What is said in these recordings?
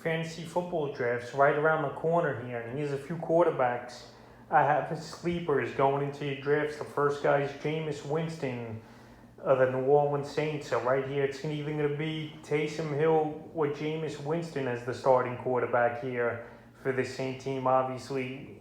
fantasy football draft's right around the corner here, and here's a few quarterbacks I have as sleepers going into your drafts. The first guy is Jameis Winston of the New Orleans Saints. So right here, it's either going to be Taysom Hill or Jameis Winston as the starting quarterback here for the Saint team. Obviously,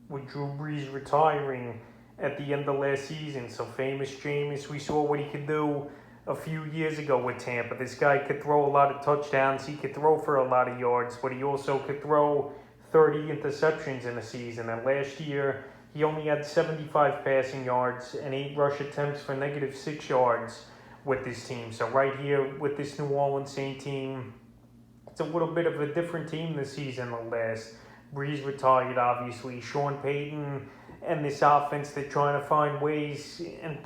with Drew Brees retiring at the end of last season, so famous Jameis, we saw what he could do a few years ago with Tampa. This guy could throw a lot of touchdowns. He could throw for a lot of yards, but he also could throw 30 interceptions in a season. And last year, he only had 75 passing yards and 8 rush attempts for -6 yards with this team. So right here with this New Orleans Saint team, it's a little bit of a different team this season than last. Brees retired, obviously. Sean Payton and this offense, they're trying to find ways and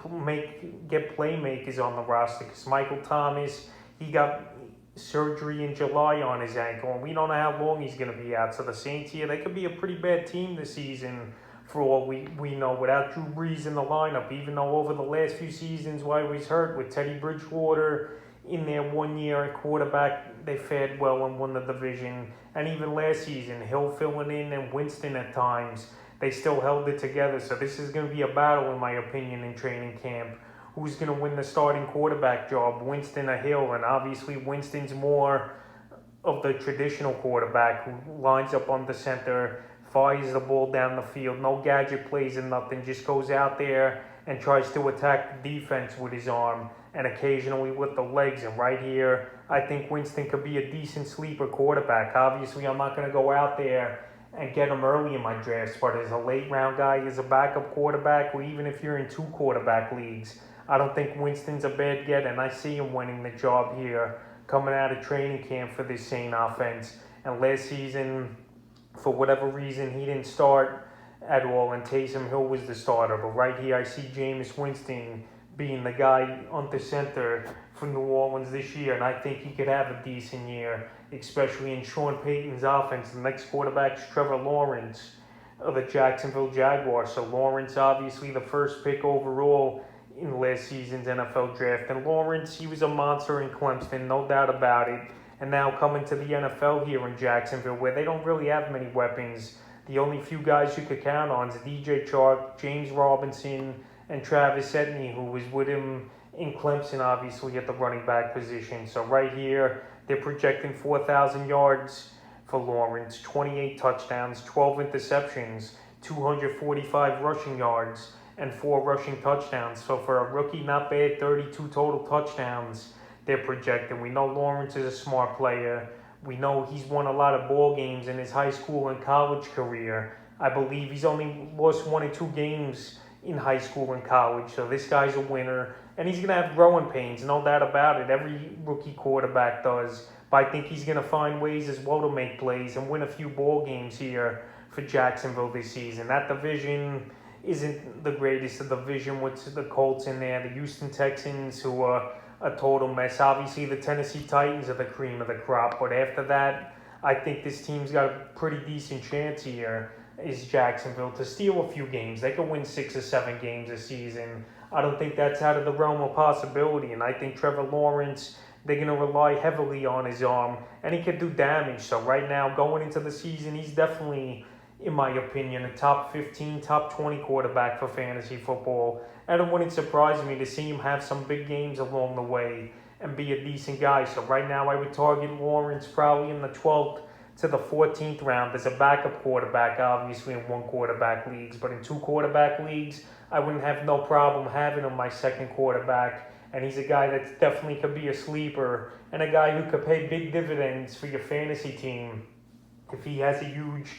get playmakers on the roster. Because Michael Thomas, he got surgery in July on his ankle, and we don't know how long he's going to be out. So the Saints here, they could be a pretty bad team this season for all we know, without Drew Brees in the lineup, even though over the last few seasons while he was hurt, with Teddy Bridgewater in their 1 year at quarterback, they fared well and won the division. And even last season, Hill filling in and Winston at times, they still held it together. So this is going to be a battle, in my opinion, in training camp. Who's going to win the starting quarterback job, Winston or Hill? And obviously Winston's more of the traditional quarterback who lines up on the center, fires the ball down the field, no gadget plays and nothing, just goes out there and tries to attack the defense with his arm and occasionally with the legs. And right here, I think Winston could be a decent sleeper quarterback. Obviously, I'm not going to go out there and get him early in my drafts, but as a late round guy, as a backup quarterback, or even if you're in 2 quarterback leagues, I don't think Winston's a bad get, and I see him winning the job here coming out of training camp for this Saint offense. And last season, for whatever reason, he didn't start at all, and Taysom Hill was the starter. But right here, I see Jameis Winston being the guy on the center for New Orleans this year, and I think he could have a decent year, especially in Sean Payton's offense. The next quarterback's Trevor Lawrence of the Jacksonville Jaguars. So Lawrence, obviously the first pick overall in last season's NFL draft. And Lawrence, he was a monster in Clemson, no doubt about it. And now coming to the NFL here in Jacksonville, where they don't really have many weapons. The only few guys you could count on is DJ Chark, James Robinson, and Travis Etienne, who was with him in Clemson, obviously, at the running back position. So right here, they're projecting 4,000 yards for Lawrence, 28 touchdowns, 12 interceptions, 245 rushing yards, and 4 rushing touchdowns. So for a rookie, not bad, 32 total touchdowns they're projecting. We know Lawrence is a smart player. We know he's won a lot of ball games in his high school and college career. I believe he's only lost 1 or 2 games in high school and college. So this guy's a winner. And he's going to have growing pains, no doubt about it. Every rookie quarterback does. But I think he's going to find ways as well to make plays and win a few ball games here for Jacksonville this season. That division isn't the greatest of the division with the Colts in there, the Houston Texans, who are a total mess. Obviously, the Tennessee Titans are the cream of the crop. But after that, I think this team's got a pretty decent chance here, is Jacksonville, to steal a few games. They could win 6 or 7 games this season. I don't think that's out of the realm of possibility. And I think Trevor Lawrence, they're going to rely heavily on his arm, and he could do damage. So right now, going into the season, he's definitely, in my opinion, a top 15, top 20 quarterback for fantasy football. And it wouldn't surprise me to see him have some big games along the way and be a decent guy. So right now, I would target Lawrence probably in the 12th to the 14th round as a backup quarterback, obviously in 1 quarterback leagues. But in 2 quarterback leagues, I wouldn't have no problem having him my second quarterback. And he's a guy that definitely could be a sleeper and a guy who could pay big dividends for your fantasy team if he has a huge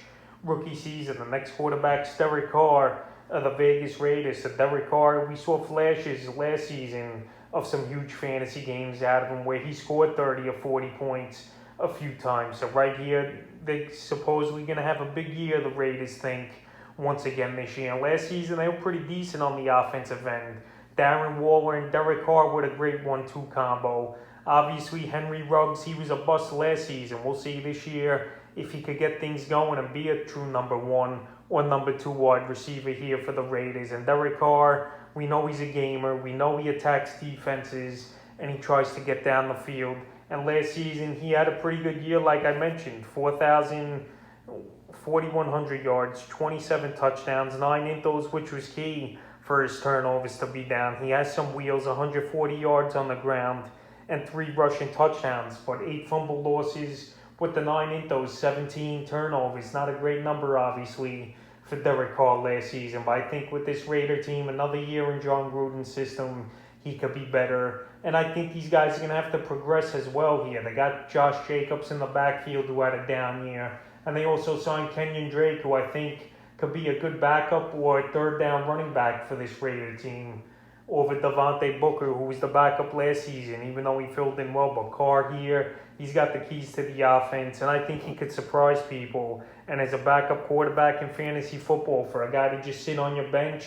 rookie season. The next quarterback's Derek Carr of the Vegas Raiders. So Derek Carr, we saw flashes last season of some huge fantasy games out of him where he scored 30 or 40 points a few times. So right here, they're supposedly going to have a big year, the Raiders think, once again this year. And last season, they were pretty decent on the offensive end. Darren Waller and Derek Carr were a great 1-2 combo. Obviously, Henry Ruggs, he was a bust last season. We'll see this year if he could get things going and be a true number 1 or number 2 wide receiver here for the Raiders. And Derek Carr, we know he's a gamer. We know he attacks defenses and he tries to get down the field And last season, he had a pretty good year, like I mentioned, 4,100 yards, 27 touchdowns, 9 intos, which was key for his turnovers to be down. He has some wheels, 140 yards on the ground, and 3 rushing touchdowns, but 8 fumble losses with the 9 intos, 17 turnovers. Not a great number, obviously, for Derek Carr last season, but I think with this Raider team, another year in John Gruden's system, he could be better. And I think these guys are going to have to progress as well here. They got Josh Jacobs in the backfield who had a down year. And they also signed Kenyon Drake, who I think could be a good backup or third down running back for this Raider team over Devontae Booker, who was the backup last season, even though he filled in well. But Carr here, he's got the keys to the offense, and I think he could surprise people. And as a backup quarterback in fantasy football, for a guy to just sit on your bench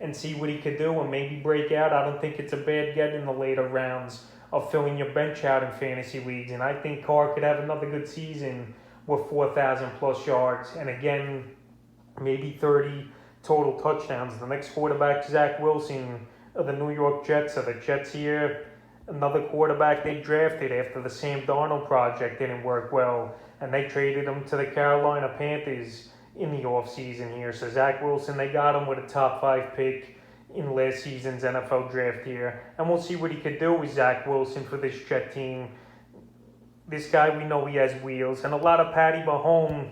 and see what he could do and maybe break out, I don't think it's a bad get in the later rounds of filling your bench out in fantasy leagues. And I think Carr could have another good season with 4,000 plus yards, and again, maybe 30 total touchdowns. The next quarterback, Zach Wilson of the New York Jets. So the Jets here, another quarterback they drafted after the Sam Darnold project didn't work well, and they traded him to the Carolina Panthers in the offseason here. So Zach Wilson, they got him with a top 5 pick in last season's NFL draft here, and we'll see what he could do with Zach Wilson for this Jet team. This guy, we know he has wheels, and a lot of Patty Mahomes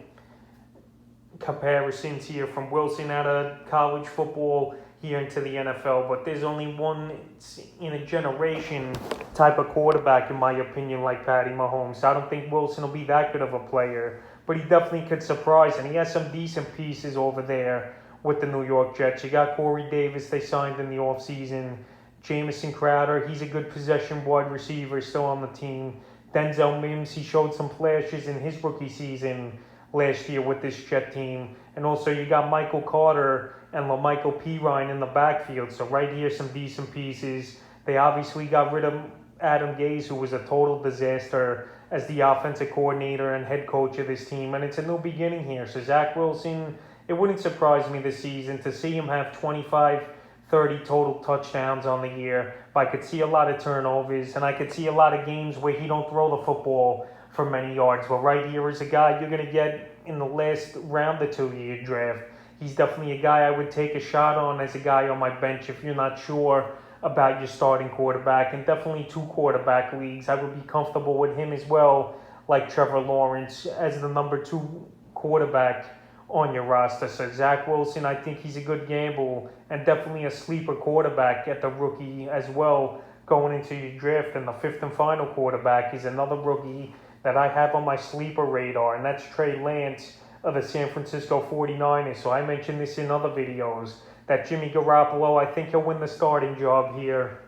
comparisons here from Wilson out of college football here into the NFL, but there's only one in a generation type of quarterback, in my opinion, like Patty Mahomes. So I don't think Wilson will be that good of a player, but he definitely could surprise, and he has some decent pieces over there with the New York Jets. You got Corey Davis, they signed in the offseason. Jamison Crowder, he's a good possession wide receiver still on the team. Denzel Mims, he showed some flashes in his rookie season last year with this Jet team. And also you got Michael Carter and LaMichael Pirine in the backfield. So right here, some decent pieces. They obviously got rid of Adam Gase, who was a total disaster as the offensive coordinator and head coach of this team. And it's a new beginning here. So Zach Wilson, it wouldn't surprise me this season to see him have 25, 30 total touchdowns on the year. But I could see a lot of turnovers, and I could see a lot of games where he don't throw the football for many yards. But right here is a guy you're going to get in the last round or 2 of your draft. He's definitely a guy I would take a shot on as a guy on my bench if you're not sure about your starting quarterback. And definitely 2 quarterback leagues, I would be comfortable with him as well, like Trevor Lawrence as the number 2 quarterback on your roster. So Zach Wilson, I think he's a good gamble and definitely a sleeper quarterback at the rookie as well going into your draft. And the 5th and final quarterback is another rookie that I have on my sleeper radar, and that's Trey Lance of the San Francisco 49ers. So I mentioned this in other videos, that Jimmy Garoppolo, I think he'll win the starting job here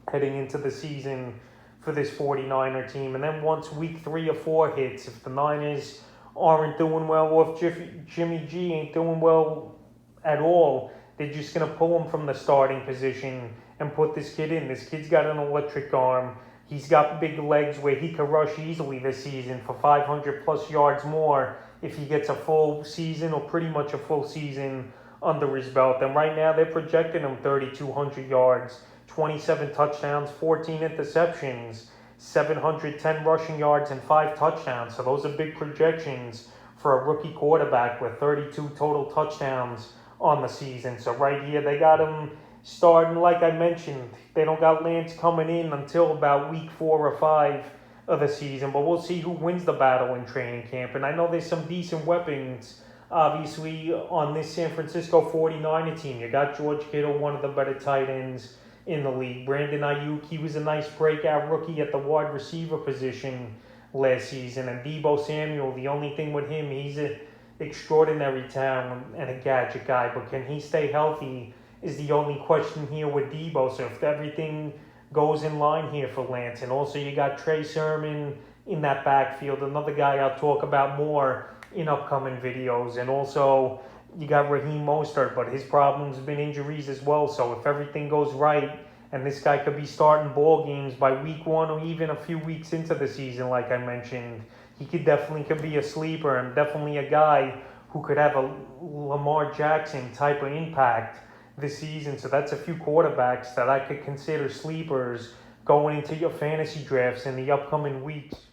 heading into the season for this 49er team. And then once week 3 or 4 hits, if the Niners aren't doing well, or if Jimmy G ain't doing well at all, they're just going to pull him from the starting position and put this kid in. This kid's got an electric arm. He's got big legs where he could rush easily this season for 500 plus yards more if he gets a full season or pretty much a full season under his belt. And right now they're projecting him 3,200 yards, 27 touchdowns, 14 interceptions, 710 rushing yards, and 5 touchdowns. So those are big projections for a rookie quarterback with 32 total touchdowns on the season. So right here they got him starting, like I mentioned. They don't got Lance coming in until about week 4 or 5 of the season, but we'll see who wins the battle in training camp. And I know there's some decent weapons, obviously, on this San Francisco 49er team. You got George Kittle, one of the better tight ends in the league. Brandon Ayuk, he was a nice breakout rookie at the wide receiver position last season. And Deebo Samuel, the only thing with him, he's an extraordinary talent and a gadget guy, but can he stay healthy is the only question here with Deebo. So if everything goes in line here for Lance. And also you got Trey Sermon in that backfield, another guy I'll talk about more in upcoming videos. And also you got Raheem Mostert, but his problems have been injuries as well. So if everything goes right, and this guy could be starting ball games by week 1 or even a few weeks into the season, like I mentioned, he could be a sleeper and definitely a guy who could have a Lamar Jackson type of impact this season. So that's a few quarterbacks that I could consider sleepers going into your fantasy drafts in the upcoming weeks.